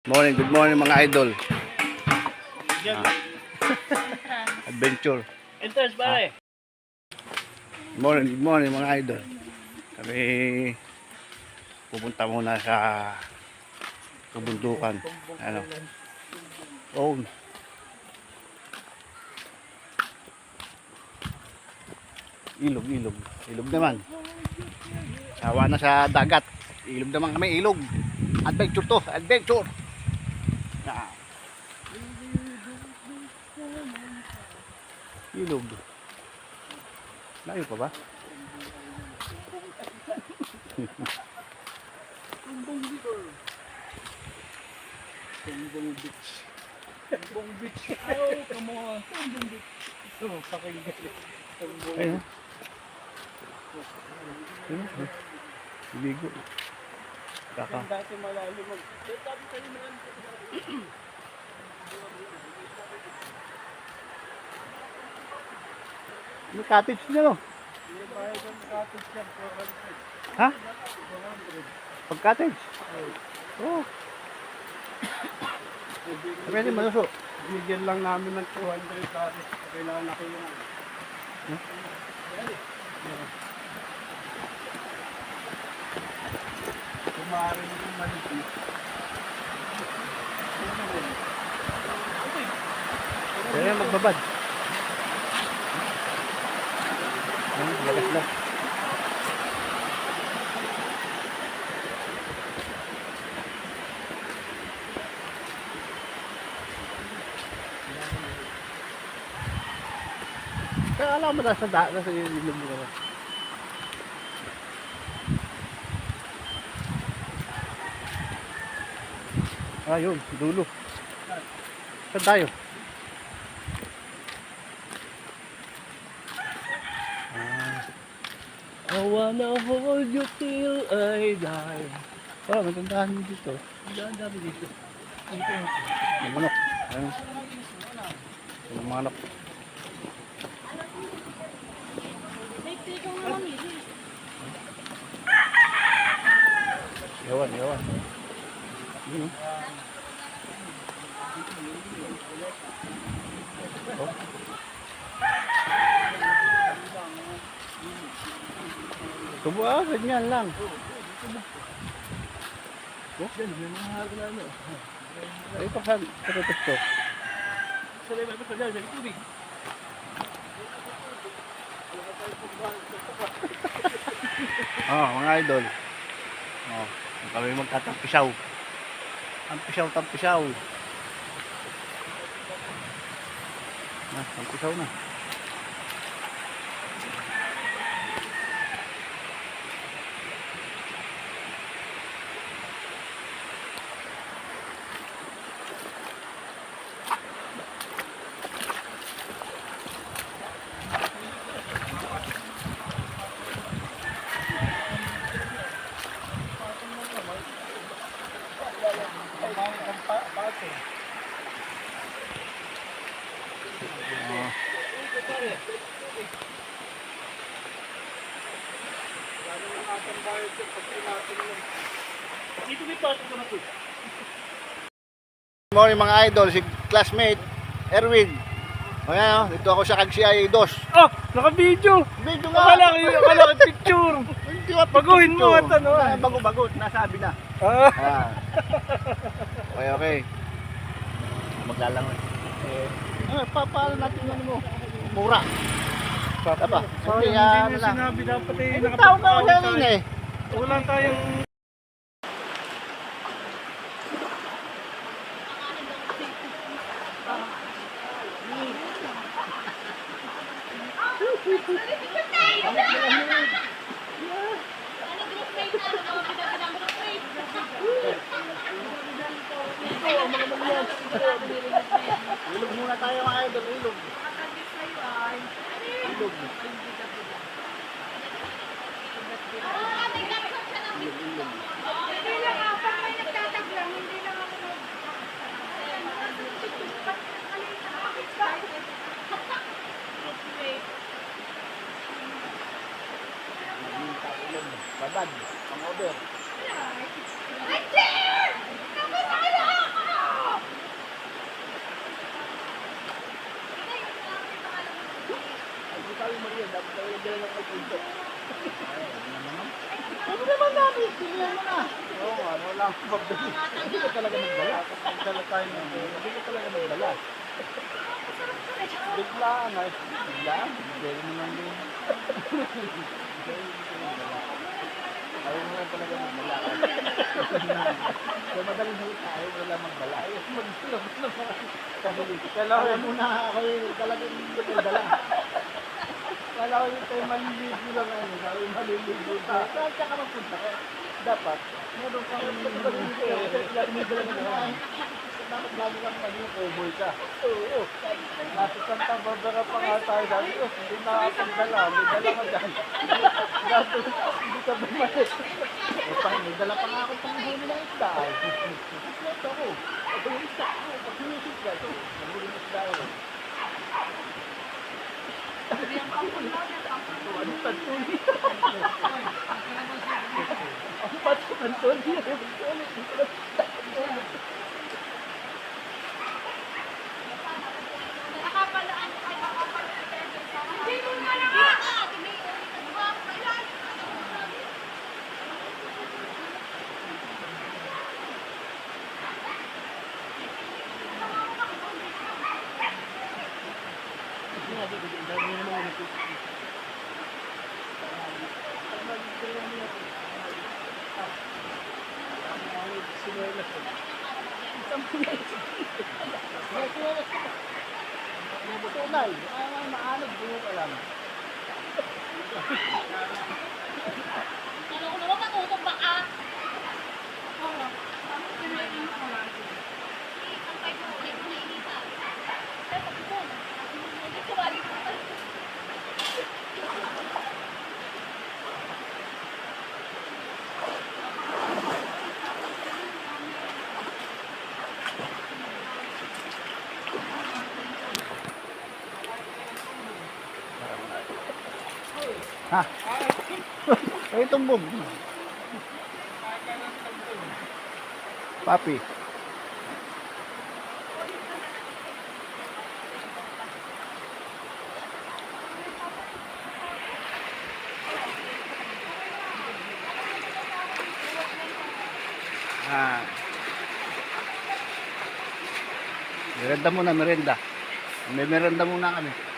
Good morning mga idol. Adventure. Entrance pare. Good morning mga idol. Kami pupunta muna sa kabundukan. Ano? Oh. Ilog naman. Sawa na sa dagat. Ilog naman kami, ilog. Adventure to, adventure. Nah. Ilog. Layo pa ba? Tumbong beach. Tumbong beach. Oh, come on. Tumbong beach. Oh, pakinggan. Ayun. Ayun. Bigo. Kaka. Dati malalim mag. Dati kayo naman. May cottage na no? Ha? Pag cottage? Oo. Pwede maluso. Bigyan lang namin ng 200 pare. Kailangan ako yung kumarin yung malipit. Kaya magbabad. Lagas lang. Kaya alam mo nasa ilog mo naman. Ayun, dulo. Saan tayo? I wanna hold you till I die. Oh, matandahan mo dito. Ang dami dito. May manok. Ayun. May manok. Yawan. Yun. Oh. Tubo ganyan lang. Oh, ay pa sa to. Sa level pa sa tubig. Mga idol. Kami magtatampisaw. Tampisaw. Tampisaw na. Good morning mga idol, si classmate Erwin. Ayan, dito ako sa Kagsiay 2. Oh, naka-video. Video nga. Akala ko picture. Hindi ka Baguhin mo at ano. Bago, nasabi na. Okay. Maglalangoy. Paano natin ano mo? Mura. Tapa. Hindi nyo sinabi dapat eh. Tao ka ako eh. Wala tayong... Ilog muna tayo mga idol, ilog. Hindi lang ako, pag may nagtataglang, hindi lang ako Babad, pang-over. Ay, Jer! Tapos na kayo! dapat tayo dyan lang may punto. Ano naman namin? Tingnan mo na. Oo nga, wala akong pagdali. Hindi ka talaga nagdala. Dala tayo ng Hindi ka talaga nagdala. biglaan ay. Biglaan? Hindi naman din. Ayaw mo lang talaga magdala. Kaya madaling halita, ayaw mo lang magdala. Ayos magdala mo naman. Kala mo na ako yung talagang nagdala. Kala ko yung tayo maliligo lang ano. Sabi maliligo ka. Saan ka magpunta ka? Dapat, meron kang Dapat lagi kang maging cowboy ka. Oo. Nasa Santa Barbara pa nga tayo. Sabi ko, hindi nakakagdala. May dala ka dyan. Dato, hindi ka bumalik. May dala pa nga ako pang huli ng isda. Ito ako. Ito yung isda ako. Pag sinisip ka, ito. Nahuli ng isda ako. Ano tantuli? Ang pato tantuli. Nakapalaan ay nakapalaan. Hindi mo nga lang nga. Tunay. Ay, maanod. Hindi ko alam. Ano ko naman matutok ba ka? Oo. Pinainin ko lang. Ang kahit mo ulit na inita. Ay, pagkakon. Hindi ko wali ko. Ha? Ay, tumbog. Papi. Ah. Merenda muna, merenda. May merenda muna kami.